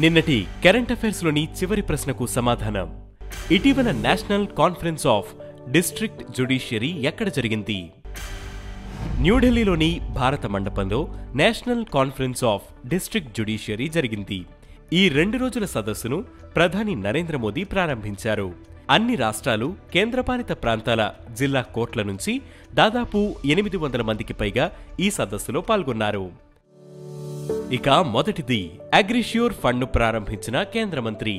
నిన్నటి current affairs లోని చివరి ప్రశ్నకు సమాధానం. ఇటీవల national conference of district judiciary ఎక్కడ జరిగింది? న్యూఢిల్లీలోని భారత మండపంలో national conference of district judiciary జరిగింది. ఈ 2 రోజుల సదస్సును ప్రధాని నరేంద్ర మోదీ ప్రారంభించారు. అన్ని రాష్ట్రాలు, కేంద్రపాలిత ప్రాంతాల జిల్లా కోర్టుల నుంచి దాదాపు 800 మందికి పైగా ఈ సదస్సులో పాల్గొన్నారు. ఇక మొదటిది అగ్రిష్యూర్ ఫండ్ను ప్రారంభించిన కేంద్ర మంత్రి.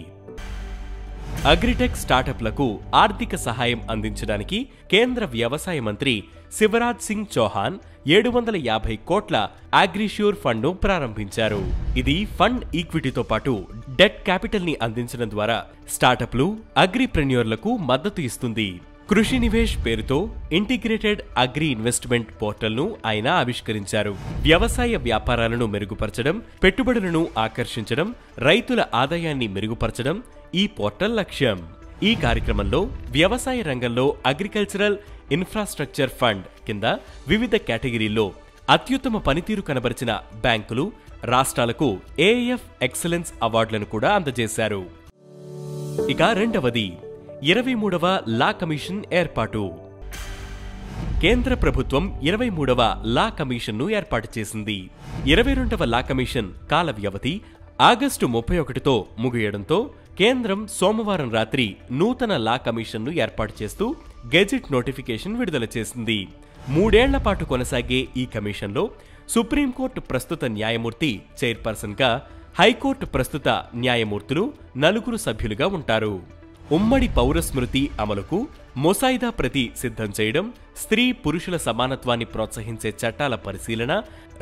అగ్రిటెక్ స్టార్టప్లకు ఆర్థిక సహాయం అందించడానికి కేంద్ర వ్యవసాయ మంత్రి శివరాజ్ సింగ్ చౌహాన్ 750 కోట్ల అగ్రిష్యూర్ ఫండ్ను ప్రారంభించారు. ఇది ఫండ్ ఈక్విటీతో పాటు డెట్ క్యాపిటల్ ని అందించడం ద్వారా స్టార్టప్లు, అగ్రిప్రెన్యూర్లకు మద్దతు ఇస్తుంది. కృషి నివేశ్ పేరుతో ఇంటిగ్రేటెడ్ అగ్రి ఇన్వెస్ట్మెంట్ పోర్టల్ను ఆయన ఆవిష్కరించారు. వ్యవసాయ వ్యాపారాలను మెరుగుపరచడం, పెట్టుబడులను ఆకర్షించడం, రైతుల ఆదాయాన్ని మెరుగుపరచడం ఈ పోర్టల్ లక్ష్యం. ఈ కార్యక్రమంలో వ్యవసాయ రంగంలో అగ్రికల్చరల్ ఇన్ఫ్రాస్ట్రక్చర్ ఫండ్ కింద వివిధ కేటగిరీల్లో అత్యుత్తమ పనితీరు కనబరిచిన బ్యాంకులు, రాష్ట్రాలకు ఏఎఫ్ ఎక్సలెన్స్ అవార్డులను కూడా అందజేశారు. ఇక రెండవది 23వ లా కమిషన్ ఏర్పాటు. కేంద్ర ప్రభుత్వం 23వ లా కమిషన్ను ఏర్పాటు చేసింది. 22వ లా కమిషన్ కాల వ్యవధి ఆగస్టు 31తో ముగియడంతో కేంద్రం సోమవారం రాత్రి నూతన లా కమిషన్ను ఏర్పాటు చేస్తూ గెజిట్ నోటిఫికేషన్ విడుదల చేసింది. 3 ఏళ్ల పాటు కొనసాగే ఈ కమిషన్లో సుప్రీంకోర్టు ప్రస్తుత న్యాయమూర్తి చైర్పర్సన్గా, హైకోర్టు ప్రస్తుత న్యాయమూర్తులు 4 సభ్యులుగా ఉంటారు. ఉమ్మడి పౌర స్మృతి అమలుకు ముసాయిదా ప్రతి సిద్ధం చేయడం, స్త్రీ పురుషుల సమానత్వాన్ని ప్రోత్సహించే చట్టాల పరిశీలన,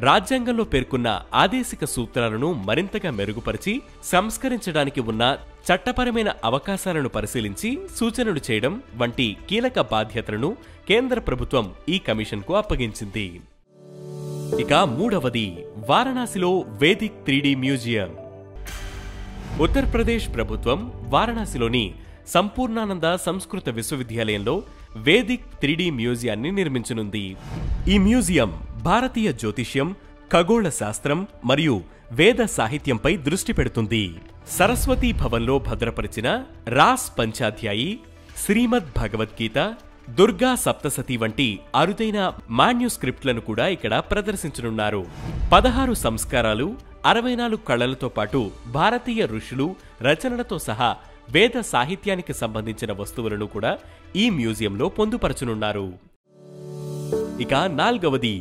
రాజ్యాంగంలో పేర్కొన్న ఆదేశిక సూత్రాలను మరింతగా మెరుగుపరిచి సంస్కరించడానికి ఉన్న చట్టపరమైన అవకాశాలను పరిశీలించి సూచనలు చేయడం వంటి కీలక బాధ్యతలను కేంద్ర ప్రభుత్వం ఈ కమిషన్కు అప్పగించింది. ఇక మూడవది వారణాసిలో వేదిక్ 3D మ్యూజియం. ఉత్తరప్రదేశ్ ప్రభుత్వం వారణాసిలోని సంపూర్ణానంద సంస్కృత విశ్వవిద్యాలయంలో వేదిక్ 3D మ్యూజియాన్ని నిర్మించనుంది. ఈ మ్యూజియం భారతీయ జ్యోతిష్యం, ఖగోళ శాస్త్రం మరియు వేద సాహిత్యంపై దృష్టి పెడుతుంది. సరస్వతీ భవన్లో భద్రపరిచిన రాస్ పంచాధ్యాయి, శ్రీమద్ భగవద్గీత, దుర్గా సప్తసతి వంటి అరుదైన మాన్యుస్క్రిప్ట్లను కూడా ఇక్కడ ప్రదర్శించనున్నారు. 16 సంస్కారాలు, 64 కళలతో పాటు భారతీయ ఋషులు రచనలతో సహా వేద సాహిత్యానికి సంబంధించిన వస్తువులను కూడా ఈ మ్యూజియంలో పొందుపరచనున్నారు. ఇక నాల్గవది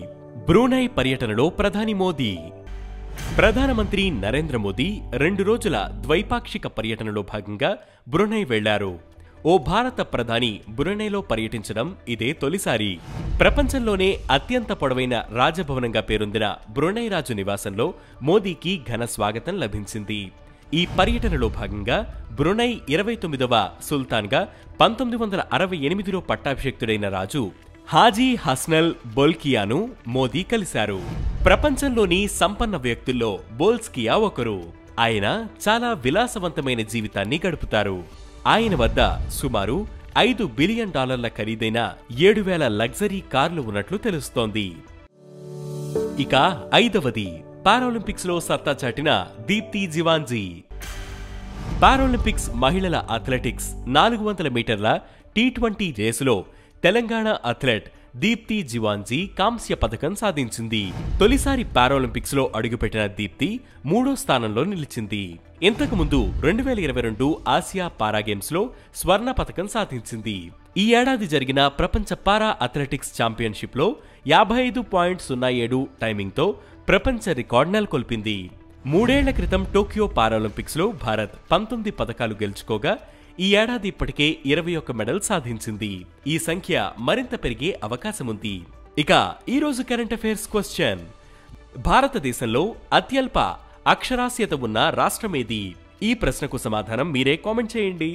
బ్రూనై పర్యటనలో ప్రధాని మోదీ. ప్రధానమంత్రి నరేంద్ర మోదీ 2 రోజుల ద్వైపాక్షిక పర్యటనలో భాగంగా బ్రూనై వెళ్లారు. ఓ భారత ప్రధాని బ్రూనైలో పర్యటించడం ఇదే తొలిసారి. ప్రపంచంలోనే అత్యంత పొడవైన రాజభవనంగా పేరొందిన బ్రూనై రాజు నివాసంలో మోదీకి ఘన స్వాగతం లభించింది. ఈ పర్యటనలో భాగంగా బ్రూనై 29వ సుల్తాన్గా 1968లో పట్టాభిషిక్తుడైన రాజు హాజీ హస్నల్ బోల్కియాను మోదీ కలిశారు. ప్రపంచంలోని సంపన్న వ్యక్తుల్లో బోల్స్కియా ఒకరు. ఆయన చాలా విలాసవంతమైన జీవితాన్ని గడుపుతారు. ఆయన వద్ద సుమారు $5 బిలియన్ ఖరీదైన 7,000 లగ్జరీ కార్లు ఉన్నట్లు తెలుస్తోంది. ఇక ఐదవది పారాలింపిక్స్ లో సత్తా చాటిన దీప్తి జివాంజీ. పారాలింపిక్స్ మహిళల అథ్లెటిక్స్ 400 మీటర్ల T20 రేసులో తెలంగాణ అథ్లెట్ దీప్తి జివాంజీ కాంస్య పథకం సాధించింది. తొలిసారి పారాలింపిక్స్ లో అడుగుపెట్టిన దీప్తి 3వ స్థానంలో నిలిచింది. ఇంతకుముందు 2022 ఆసియా పారా గేమ్స్ లో స్వర్ణ పథకం సాధించింది. ఈ ఏడాది జరిగిన ప్రపంచ పారా అథ్లెటిక్స్ ఛాంపియన్షిప్ లో 55.07 టైమింగ్తో ప్రపంచ రికార్డు నెలకొల్పింది. 3 ఏళ్ల క్రితం టోక్యో పారాలింపిక్స్ లో భారత్ 19 పతకాలు గెలుచుకోగా ఈ ఏడాది ఇప్పటికే 21 మెడల్ సాధించింది. ఈ సంఖ్య మరింత పెరిగే అవకాశముంది. ఇక ఈ రోజు కరెంట్ అఫైర్స్ క్వశ్చన్: భారతదేశంలో అత్యల్ప అక్షరాస్యత ఉన్న రాష్ట్రమేది? ఈ ప్రశ్నకు సమాధానం మీరే కామెంట్ చేయండి.